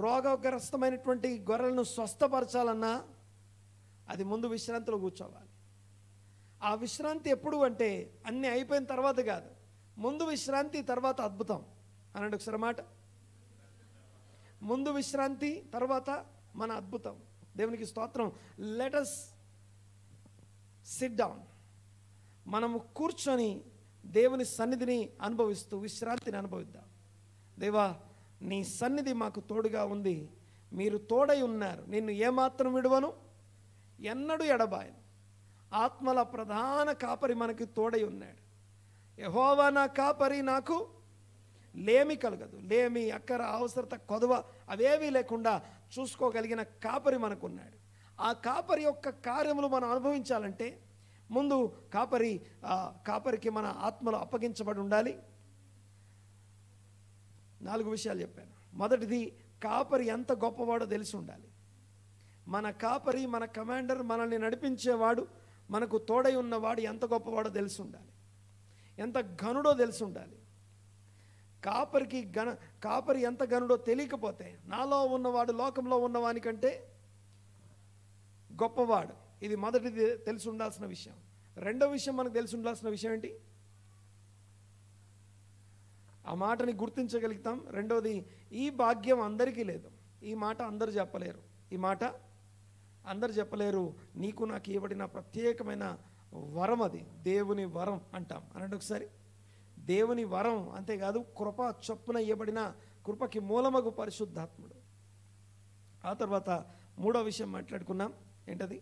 రోగగ్రస్తమైనటువంటి గొర్రెలను స్వస్థపరచాలన్నా అది ముందు విశ్రాంతిలో కూర్చోవాలి. ఆ విశ్రాంతి ఎప్పుడు అంటే అన్నీ అయిపోయిన తర్వాత కాదు, ముందు విశ్రాంతి తర్వాత అద్భుతం అనండి ఒకసారి మాట. ముందు విశ్రాంతి తర్వాత మన అద్భుతం. దేవునికి స్తోత్రం. Let us SIT down. మనము కూర్చొని దేవుని సన్నిధిని అనుభవిస్తూ విశ్రాంతిని అనుభవిద్దాం. దేవా, నీ సన్నిధి మాకు తోడుగా ఉంది, మీరు తోడై ఉన్నారు, నిన్ను ఏమాత్రం విడువను, ఎన్నడూ ఎడబాయను. ఆత్మల ప్రధాన కాపరి మనకి తోడై ఉన్నాడు. యెహోవా నా కాపరి, నాకు లేమి కలగదు. లేమి, అక్కర, అవసరత, కొదవ అవేవీ లేకుండా చూసుకోగలిగిన కాపరి మనకున్నాడు. ఆ కాపరి యొక్క కార్యములు మనం అనుభవించాలంటే ముందు కాపరికి మన ఆత్మలో అప్పగించబడి ఉండాలి. 4 విషయాలు చెప్పాను. మొదటిది, కాపరి ఎంత గొప్పవాడో తెలిసి ఉండాలి. మన కాపరి, మన కమాండర్, మనల్ని నడిపించేవాడు, మనకు తోడై ఉన్నవాడు ఎంత గొప్పవాడో తెలిసి ఉండాలి, ఎంత ఘనుడో తెలిసి ఉండాలి. కాపరి ఎంత ఘనుడో తెలియకపోతే నాలో ఉన్నవాడు లోకంలో ఉన్నవానికంటే గొప్పవాడు. ఇది మొదటిది తెలిసి ఉండాల్సిన విషయం. రెండో విషయం మనకు తెలిసి ఉండాల్సిన విషయం ఏంటి? ఆ మాటని గుర్తించగలుగుతాం. రెండోది, ఈ భాగ్యం అందరికీ లేదు. ఈ మాట అందరు చెప్పలేరు. ఈ మాట అందరు చెప్పలేరు. నీకు నాకు ఇవ్వబడిన ప్రత్యేకమైన వరం, అది దేవుని వరం అంటాం. అనండి ఒకసారి. దేవుని వరం, అంతేకాదు కృప చొప్పున ఇవ్వబడిన కృపకి మూలమగు పరిశుద్ధాత్ముడు. ఆ తర్వాత మూడో విషయం మాట్లాడుకున్నాం. ఏంటది?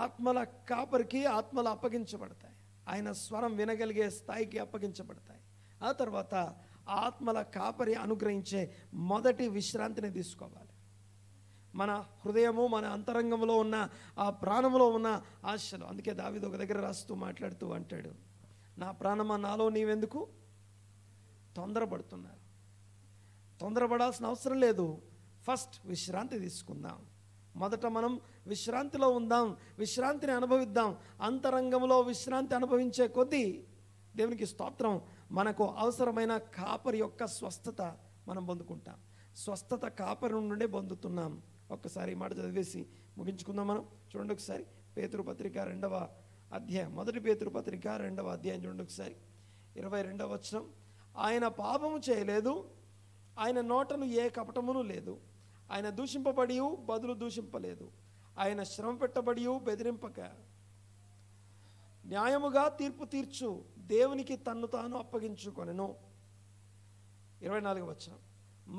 ఆత్మల కాపరికి ఆత్మలు అప్పగించబడతాయి. ఆయన స్వరం వినగలిగే స్థాయికి అప్పగించబడతాయి. ఆ తర్వాత ఆత్మల కాపరి అనుగ్రహించే మొదటి విశ్రాంతిని తీసుకోవాలి. మన హృదయము, మన అంతరంగంలో ఉన్న ఆ ప్రాణంలో ఉన్న ఆశలు. అందుకే దావీదు ఒక దగ్గర రాస్తూ మాట్లాడుతూ అంటాడు, నా ప్రాణమా నాలో నీవెందుకు తొందరపడుతున్నారు? తొందరపడాల్సిన అవసరం లేదు. ఫస్ట్ విశ్రాంతి తీసుకుందాం. మొదట మనం విశ్రాంతిలో ఉందాం, విశ్రాంతిని అనుభవిద్దాం. అంతరంగంలో విశ్రాంతి అనుభవించే కొద్దీ దేవునికి స్తోత్రం, మనకు అవసరమైన కాపరి యొక్క స్వస్థత మనం పొందుకుంటాం. స్వస్థత కాపరి నుండే పొందుతున్నాం. ఒక్కసారి ఈ మాట చదివేసి ముగించుకుందాం మనం. చూడండి ఒకసారి పేతురు పత్రిక 2వ అధ్యాయం, మొదటి పేతురు పత్రిక 2వ అధ్యాయం చూడండి ఒకసారి. 22వ వచనం. ఆయన పాపము చేయలేదు, ఆయన నోటను ఏ కపటమును లేదు, ఆయన దూషింపబడి బదులు దూషింపలేదు, ఆయన శ్రమ పెట్టబడి బెదిరింపక న్యాయముగా తీర్పు తీర్చు దేవునికి తన్ను తాను అప్పగించుకొనెను. 24వ వచనం.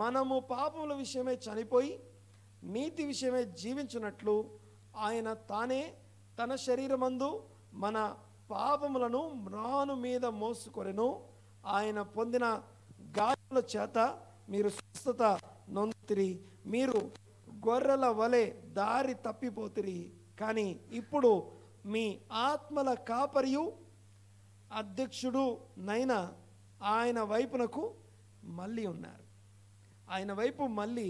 మనము పాపముల విషయమై చనిపోయి నీతి విషయమై జీవించున్నట్లు ఆయన తానే తన శరీరమందు మన పాపములను మ్రాను మీద మోసుకొనెను. ఆయన పొందిన గాయాల చేత మీరు స్వస్థత నొందితిరి. మీరు గొర్రెల వలె దారి తప్పిపోతిరి, కానీ ఇప్పుడు మీ ఆత్మల కాపరియు అధ్యక్షుడు నైనా ఆయన వైపునకు మళ్ళీ ఉన్నారు. ఆయన వైపు మళ్ళీ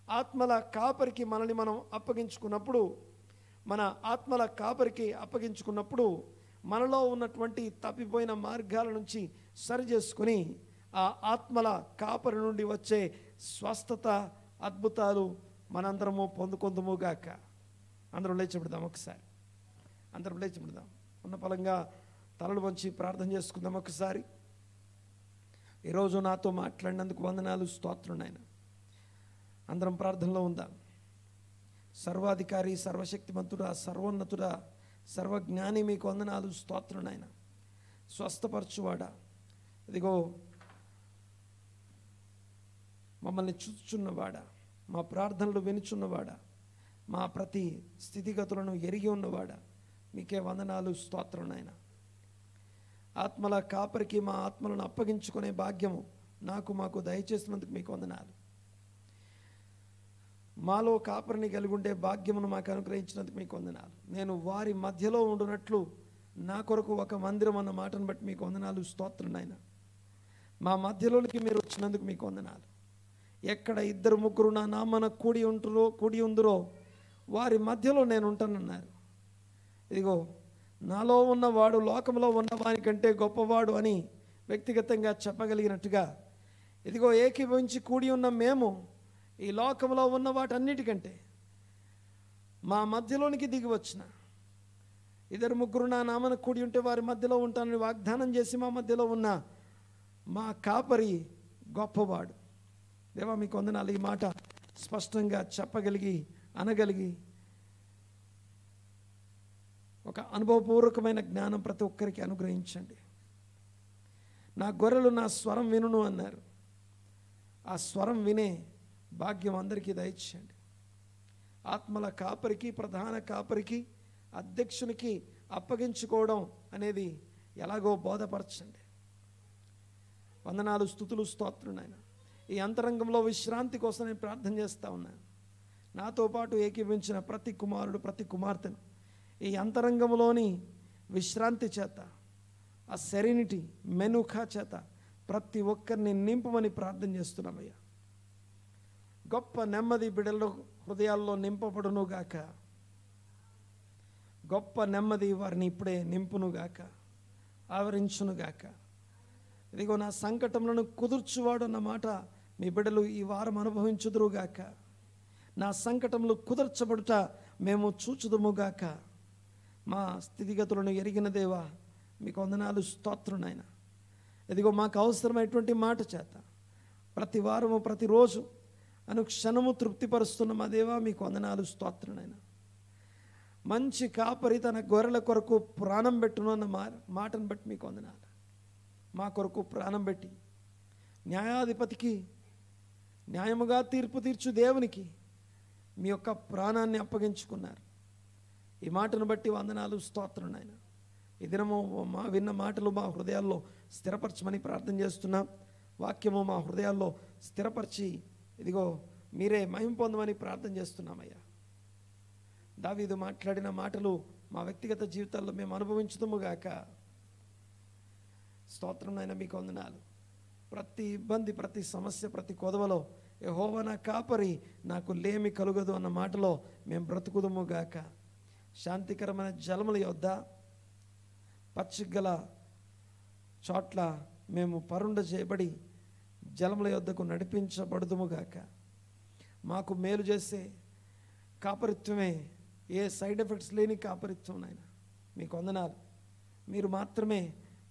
ఆత్మల కాపరికి మనల్ని మనం అప్పగించుకున్నప్పుడు, మన ఆత్మల కాపరికి అప్పగించుకున్నప్పుడు మనలో ఉన్నటువంటి తప్పిపోయిన మార్గాల నుంచి సరి చేసుకుని ఆ ఆత్మల కాపరి నుండి వచ్చే స్వస్థత, అద్భుతాలు మనందరము పొందుకొందుముగాక. అందరం లేచిపెడదాం. ఒకసారి అందరం లేచిపెడదాం. ఉన్న పలంగా తలలు వంచి ప్రార్థన చేసుకుందాం. ఒకసారి ఈరోజు నాతో మాట్లాడినందుకు వందనాలు, స్తోత్రం నాయన. అందరం ప్రార్థనలో ఉందాం. సర్వాధికారి, సర్వశక్తిమంతుడా, సర్వోన్నతుడా, సర్వజ్ఞాని, మీకు వందనాలు, స్తోత్రం నాయన. స్వస్థపరచువాడా, ఇదిగో మమ్మల్ని చూచుచున్నవాడా, మా ప్రార్థనలు వినుచున్నవాడా, మా ప్రతి స్థితిగతులను ఎరిగి ఉన్నవాడా, మీకే వందనాలు, స్తోత్రం నాయన. ఆత్మల కాపరికి మా ఆత్మలను అప్పగించుకునే భాగ్యము మాకు దయచేసినందుకు మీకు వందనాలు. మాలో కాపరిని కలిగి ఉండే భాగ్యమును మాకు అనుగ్రహించినందుకు మీకు వందనాలు. నేను వారి మధ్యలో ఉండునట్లు నా కొరకు ఒక మందిరం అన్న మాటను బట్టి మీకు వందనాలు, స్తోత్రం నాయన. మా మధ్యలోనికి మీరు వచ్చినందుకు మీకు వందనాలు. ఎక్కడ 2-3 నా నామన కూడి ఉందరో వారి మధ్యలో నేను ఉంటానన్నారు. ఇదిగో నాలో ఉన్నవాడు లోకంలో ఉన్నవాని కంటే గొప్పవాడు అని వ్యక్తిగతంగా చెప్పగలిగినట్టుగా ఇదిగో ఏకీభవించి కూడి ఉన్న మేము ఈ లోకంలో ఉన్న వాటన్నిటికంటే మా మధ్యలోనికి దిగి వచ్చిన 2-3 నా నామన కూడి ఉంటే వారి మధ్యలో ఉంటానని వాగ్దానం చేసి మా మధ్యలో ఉన్న మా కాపరి గొప్పవాడు. దేవా మీకు వందనాలు. ఈ మాట స్పష్టంగా చెప్పగలిగి అనగలిగి ఒక అనుభవపూర్వకమైన జ్ఞానం ప్రతి ఒక్కరికి అనుగ్రహించండి. నా గొర్రెలు నా స్వరం వినును అన్నారు. ఆ స్వరం వినే భాగ్యం అందరికీ దయచేయండి. ఆత్మల కాపరికి, ప్రధాన కాపరికి, అధ్యక్షునికి అప్పగించుకోవడం అనేది ఎలాగో బోధపరచండి. వందనాలు, స్తుతులు, స్తోత్రం నాయన. ఈ అంతరంగంలో విశ్రాంతి కోసం నేను ప్రార్థన చేస్తూ ఉన్నాను. నాతో పాటు ఏకీభవించిన ప్రతి కుమారుడు, ప్రతి కుమార్తెను ఈ అంతరంగంలోని విశ్రాంతి చేత, ఆ సెరెనిటీ, మెనుఖా చేత ప్రతి ఒక్కరిని నింపమని ప్రార్థన చేస్తున్నామయ్యా. గొప్ప నెమ్మది బిడ్డల హృదయాల్లో నింపబడునుగాక. గొప్ప నెమ్మది వారిని ఇప్పుడే నింపునుగాక, ఆవరించునుగాక. ఇదిగో నా సంకటములను కుదుర్చువాడు అన్న మాట మీ బిడ్డలు ఈ వారం అనుభవించుదురుగాక. నా సంకటములు కుదర్చబడుట మేము చూచుదుముగాక. మా స్థితిగతులను ఎరిగిన దేవా మీకు వందనాలు, స్తోత్రం నాయన. ఇదిగో మాకు అవసరమైనటువంటి మాట చేత ప్రతి వారము, ప్రతిరోజు అనుక్షణము తృప్తిపరుస్తున్న మా దేవా మీకు వందనాలు, స్తోత్రం నాయన. మంచి కాపరి తన గొర్రెల కొరకు ప్రాణం పెట్టును అన్న మాటను బట్టి మీకు వందనాలు. మా కొరకు ప్రాణం పెట్టి న్యాయాధిపతికి, న్యాయముగా తీర్పు తీర్చు దేవునికి మీ యొక్క ప్రాణాన్ని అప్పగించుకున్నారు. ఈ మాటను బట్టి వందనాలు, స్తోత్రం నాయన. ఈ దినము మా విన్న మాటలు మా హృదయాల్లో స్థిరపరచమని ప్రార్థన చేస్తున్నాం. వాక్యము మా హృదయాల్లో స్థిరపరిచి ఇదిగో మీరే మహిమ పొందమని ప్రార్థన చేస్తున్నామయ్యా. దావీదు మాట్లాడిన మాటలు మా వ్యక్తిగత జీవితాల్లో మేము అనుభవించుదుముగాక. స్తోత్రం నాయన, మీకు వందనాలు. ప్రతి ఇబ్బంది, ప్రతి సమస్య, ప్రతి కొదవలో యెహోవా నా కాపరి, నాకు లేమి కలుగదు అన్న మాటలో మేము బ్రతుకుదుముగాక. శాంతికరమైన జలముల యొద్ద, పచ్చిగల చోట్ల మేము పరుండ చేయబడి జలముల యొద్దకు నడిపించబడుదుముగాక. మాకు మేలు చేసే కాపరిత్వమే, ఏ సైడ్ ఎఫెక్ట్స్ లేని కాపరిత్వం నాయన మీకు వందనాలు. మీరు మాత్రమే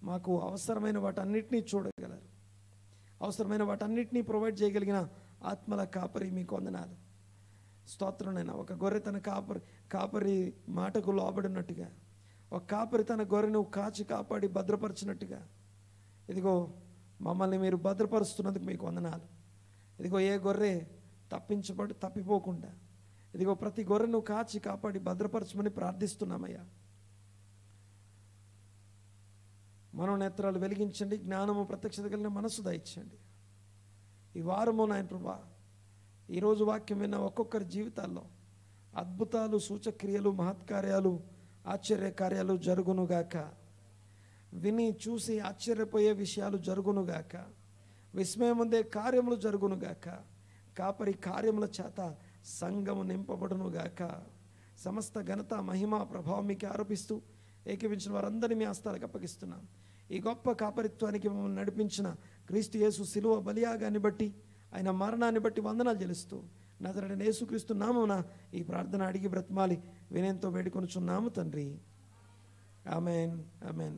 మాకు అవసరమైన వాటన్నిటినీ చూడగలరు. అవసరమైన వాటన్నిటినీ ప్రొవైడ్ చేయగలిగిన ఆత్మల కాపరి మీకు వందనాలు, స్తోత్రం నాయన. ఒక గొర్రె తన కాపరి మాటకు లోబడినట్టుగా, ఒక కాపరి తన గొర్రెను కాచి కాపాడి భద్రపరిచినట్టుగా ఇదిగో మమ్మల్ని మీరు భద్రపరుస్తున్నందుకు మీకు వందనాలు. ఇదిగో ఏ గొర్రె తప్పిపోకుండా ఇదిగో ప్రతి గొర్రెను కాచి కాపాడి భద్రపరచమని ప్రార్థిస్తున్నామయ్యా. మనోనేత్రాలు వెలిగించండి, జ్ఞానము, ప్రత్యక్షత కలిగిన మనస్సు దయచండి. ఈ వారము నాయన ప్రభువా, ఈరోజు వాక్యం విన్న ఒక్కొక్కరి జీవితాల్లో అద్భుతాలు, సూచక్రియలు, మహత్కార్యాలు, ఆశ్చర్యకార్యాలు జరుగునుగాక. విని చూసి ఆశ్చర్యపోయే విషయాలు జరుగునుగాక. విస్మయం ఉందే కార్యములు జరుగునుగాక. కాపరి కార్యముల చేత సంఘము నింపబడునుగాక. సమస్త ఘనత, మహిమ, ప్రభావం మీకు ఆరోపిస్తూ ఏకీవించిన వారందరినీ మీ హస్తాలకు అప్పగిస్తున్నాం. ఈ గొప్ప కాపరిత్వానికి మమ్మల్ని నడిపించిన క్రీస్తు యేసు శిలువ బలియాగాన్ని బట్టి, ఆయన మరణాన్ని బట్టి వందనాలు చెల్లిస్తూ నజరేయుడైన యేసుక్రీస్తు నామమున ఈ ప్రార్థన అడిగి బ్రతిమాలి వినయంతో వేడుకొనుచున్నాము తండ్రి. ఆమేన్, ఆమేన్.